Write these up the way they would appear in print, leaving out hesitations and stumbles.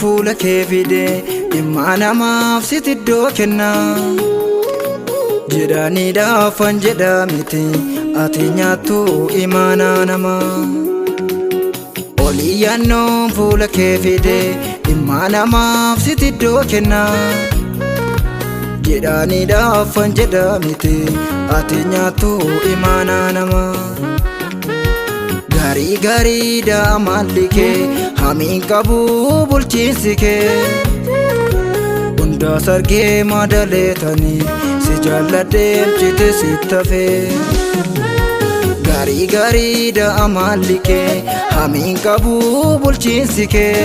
fuula kee fide dhimma namaaf sitti iddoo kenna jedhaniidhaaf an jedha miti ati nyaattu imaana namaa oliyyannoon fuula kee fide dhimma namaaf sitti iddoo kenna jedhaniidhaaf an jedha miti ati nyaattu imaana namaa Gari gari da amalike hamiin qabu bulchiinsi kee hunda sargee madaaleetanii si jaalladheem cite sitti hafee Gari gari da amalike hamiin qabu bulchiinsi kee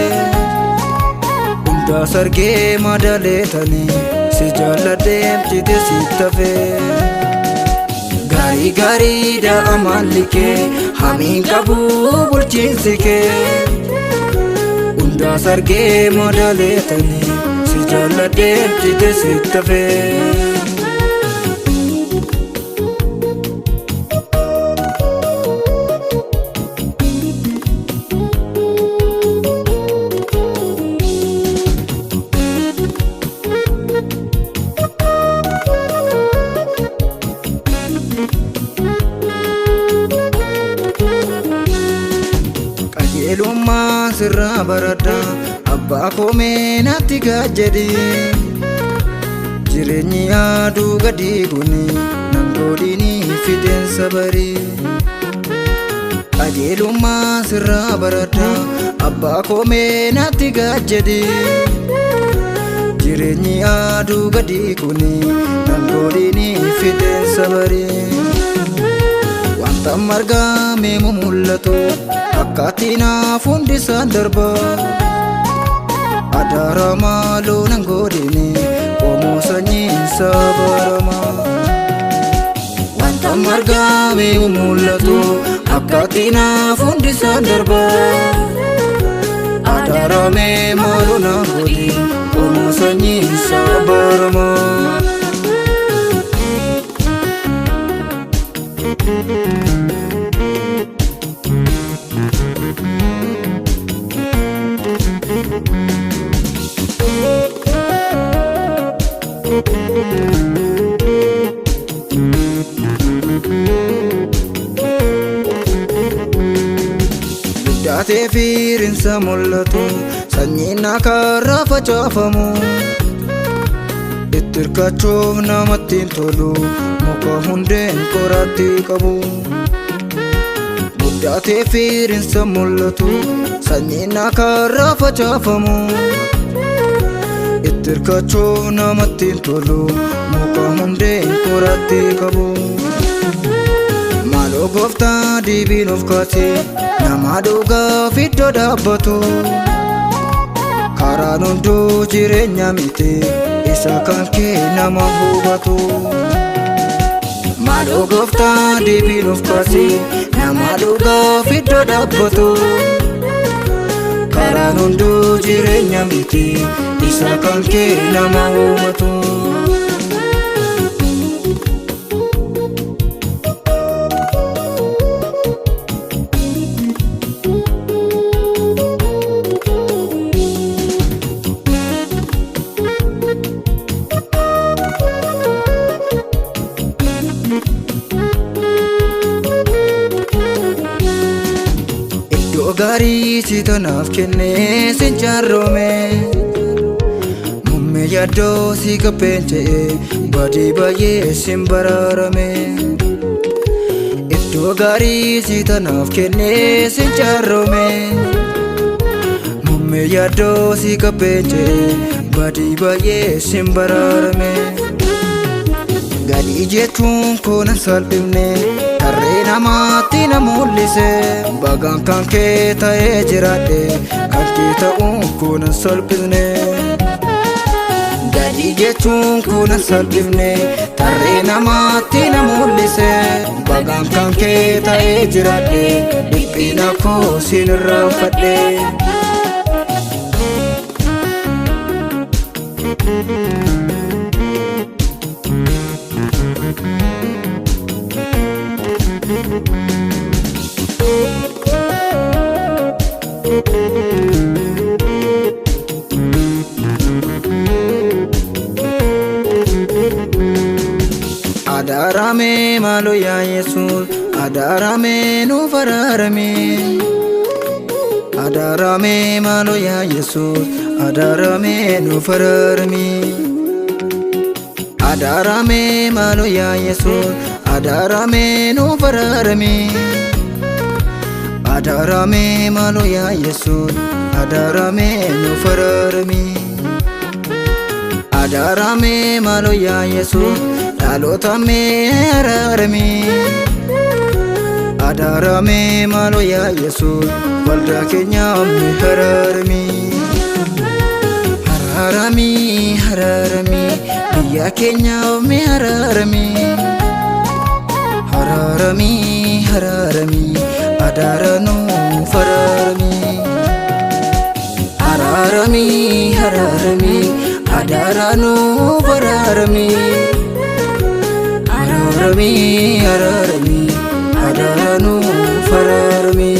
hunda sargee madaaleetanii si jaalladheem cite sitti hafee Gari gari da amalike hamiin qabu bulchiinsi kee hunda sargee madaaleetanii si jaalladheem cite sitti hafee Elummaa sirraa baradha abbaa koomee natti gaajjedi jireenyi aduu gadi guni nan godhini fideensa barii qajeelummaa sirraa baradha abbaa koomee natti gaajjedi jireenyi aduu gadi guni nan godhini fideensa barii wanta margaa meemu mul'atu Akkaatiin hundisaan darba Adaara maaloo nan godhini Oomoo sanyiinsa barama Wanta margamee mul'atu Akkaatiin hundisaan darba Adaara maaloo nan godhini Oomoo sanyiinsa barama Guddatee fiirinsa mul'atu sanyiin akarraa facaafamu itti hirkachuuf namatti hin tolu muka hundeen qoratti qabu Guddatee fiirinsa mul'atu sanyiin akarraa facaafamu itti hirkachuuf namatti hin tolu muka hundeen qoratti qabu Maaloo gooftaa dibiin of kaasee nama dhugaaf iddoo dhaabbatu karaan hunduu jireenya miti isa kan kee nama hubatu Maaloo gooftaa dibiin of kaasee nama dhugaaf iddoo dhaabbatu karaan hunduu jireenya miti isa kan kee nama hubatu Gaarii si tanaaf kennee sin jaarome Mummee yaaddoo si qabbeencha'e badii baay'ee sin baraarame Iddoo gaarii si tanaaf kennee sin jaarome Mummee yaaddoo si qabbeencha'e badii baay'ee sin baraarame Gadii jechuun koonan salphifne Tarree namaatti na mul'ise Bagaan kan kee ta'ee jiraadhe Kan kee ta'uun koonan salphifne Gadii jechuun koonan salphifne Tarree namaatti na mul'ise Bagaan kan kee ta'ee jiraadhe Dhiphina koo sin irraanfadhe Adarame malo ya Yesus, adarame nu fararame. Adarame malo ya Yesus, adarame nu fararame. Adarame malo ya Yesus, adarame nu fararame. Adarame malo ya Yesus, adarame nu fararame. Adarame malo ya Yesus, dalotame hararame. Adarame malo ya Yesus, walda keenya me hararame. Hararame hararame, biyya keenya me hararame. Hararame hararame, adaranu fararame. Hararame hararame, adaranu fararame. Hararame hararame, adaranu fararame.